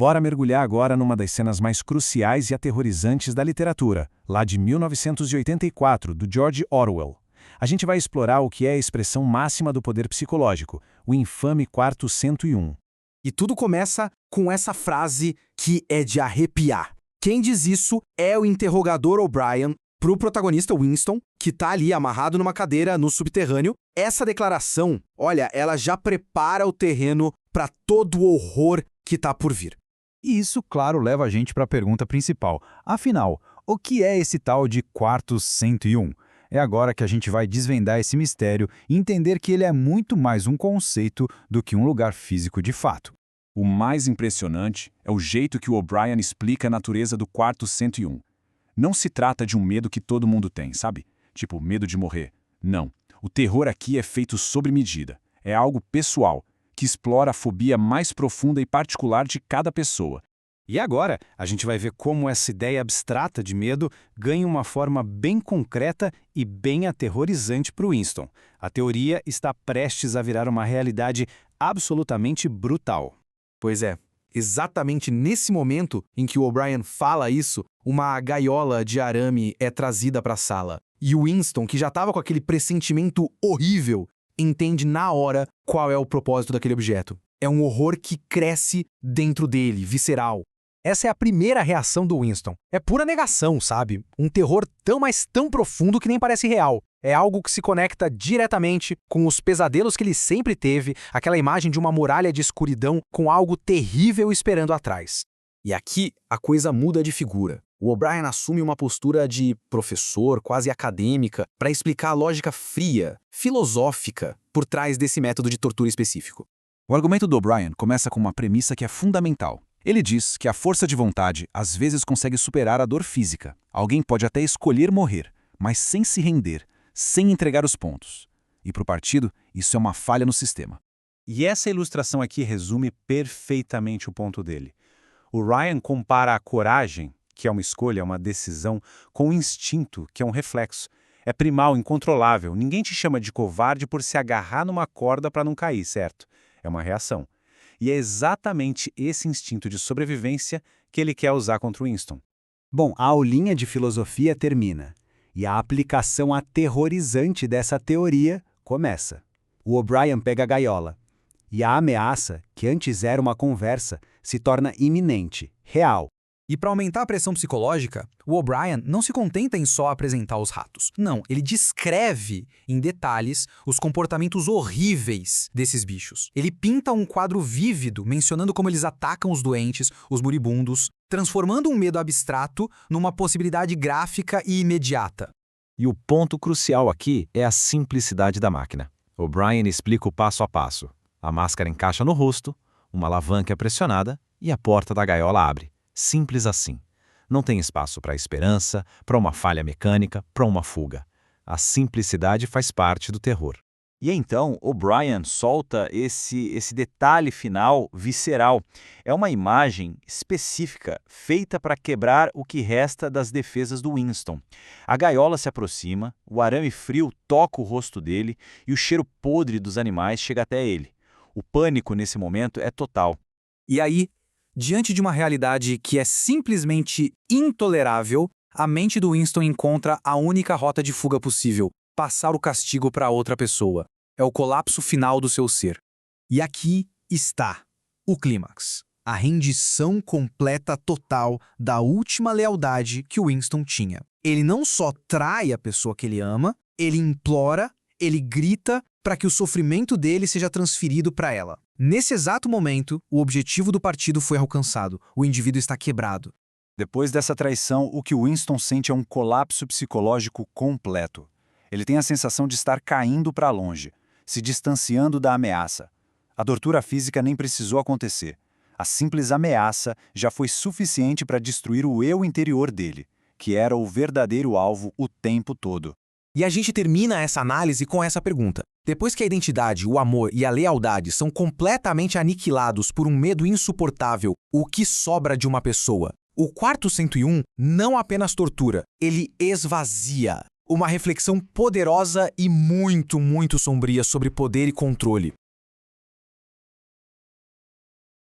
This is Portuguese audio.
Bora mergulhar agora numa das cenas mais cruciais e aterrorizantes da literatura, lá de 1984, do George Orwell. A gente vai explorar o que é a expressão máxima do poder psicológico, o infame quarto 101. E tudo começa com essa frase que é de arrepiar. Quem diz isso é o interrogador O'Brien pro protagonista Winston, que tá ali amarrado numa cadeira no subterrâneo. Essa declaração, olha, ela já prepara o terreno para todo o horror que tá por vir. E isso, claro, leva a gente para a pergunta principal. Afinal, o que é esse tal de quarto 101? É agora que a gente vai desvendar esse mistério e entender que ele é muito mais um conceito do que um lugar físico de fato. O mais impressionante é o jeito que o O'Brien explica a natureza do quarto 101. Não se trata de um medo que todo mundo tem, sabe? Tipo, medo de morrer. Não. O terror aqui é feito sob medida. É algo pessoal, que explora a fobia mais profunda e particular de cada pessoa. E agora, a gente vai ver como essa ideia abstrata de medo ganha uma forma bem concreta e bem aterrorizante para o Winston. A teoria está prestes a virar uma realidade absolutamente brutal. Pois é, exatamente nesse momento em que o O'Brien fala isso, uma gaiola de arame é trazida para a sala. E o Winston, que já estava com aquele pressentimento horrível, entende na hora qual é o propósito daquele objeto. É um horror que cresce dentro dele, visceral. Essa é a primeira reação do Winston. É pura negação, sabe? Um terror tão profundo que nem parece real. É algo que se conecta diretamente com os pesadelos que ele sempre teve, aquela imagem de uma muralha de escuridão com algo terrível esperando atrás. E aqui a coisa muda de figura. O O'Brien assume uma postura de professor, quase acadêmica, para explicar a lógica fria, filosófica, por trás desse método de tortura específico. O argumento do O'Brien começa com uma premissa que é fundamental. Ele diz que a força de vontade às vezes consegue superar a dor física. Alguém pode até escolher morrer, mas sem se render, sem entregar os pontos. E para o partido, isso é uma falha no sistema. E essa ilustração aqui resume perfeitamente o ponto dele. O Ryan compara a coragem, que é uma escolha, uma decisão, com o instinto, que é um reflexo. É primal, incontrolável. Ninguém te chama de covarde por se agarrar numa corda para não cair, certo? É uma reação. E é exatamente esse instinto de sobrevivência que ele quer usar contra o Winston. Bom, a aulinha de filosofia termina. E a aplicação aterrorizante dessa teoria começa. O O'Brien pega a gaiola. E a ameaça, que antes era uma conversa, se torna iminente, real. E para aumentar a pressão psicológica, o O'Brien não se contenta em só apresentar os ratos. Não, ele descreve em detalhes os comportamentos horríveis desses bichos. Ele pinta um quadro vívido, mencionando como eles atacam os doentes, os moribundos, transformando um medo abstrato numa possibilidade gráfica e imediata. E o ponto crucial aqui é a simplicidade da máquina. O'Brien explica o passo a passo. A máscara encaixa no rosto, uma alavanca é pressionada e a porta da gaiola abre. Simples assim. Não tem espaço para esperança, para uma falha mecânica, para uma fuga. A simplicidade faz parte do terror. E então, O'Brien solta esse detalhe final visceral. É uma imagem específica, feita para quebrar o que resta das defesas do Winston. A gaiola se aproxima, o arame frio toca o rosto dele e o cheiro podre dos animais chega até ele. O pânico nesse momento é total. E aí, diante de uma realidade que é simplesmente intolerável, a mente do Winston encontra a única rota de fuga possível: passar o castigo para outra pessoa. É o colapso final do seu ser. E aqui está o clímax. A rendição completa total da última lealdade que o Winston tinha. Ele não só trai a pessoa que ele ama, ele implora, ele grita para que o sofrimento dele seja transferido para ela. Nesse exato momento, o objetivo do partido foi alcançado. O indivíduo está quebrado. Depois dessa traição, o que Winston sente é um colapso psicológico completo. Ele tem a sensação de estar caindo para longe, se distanciando da ameaça. A tortura física nem precisou acontecer. A simples ameaça já foi suficiente para destruir o eu interior dele, que era o verdadeiro alvo o tempo todo. E a gente termina essa análise com essa pergunta. Depois que a identidade, o amor e a lealdade são completamente aniquilados por um medo insuportável, o que sobra de uma pessoa? O quarto 101 não apenas tortura, ele esvazia. Uma reflexão poderosa e muito sombria sobre poder e controle.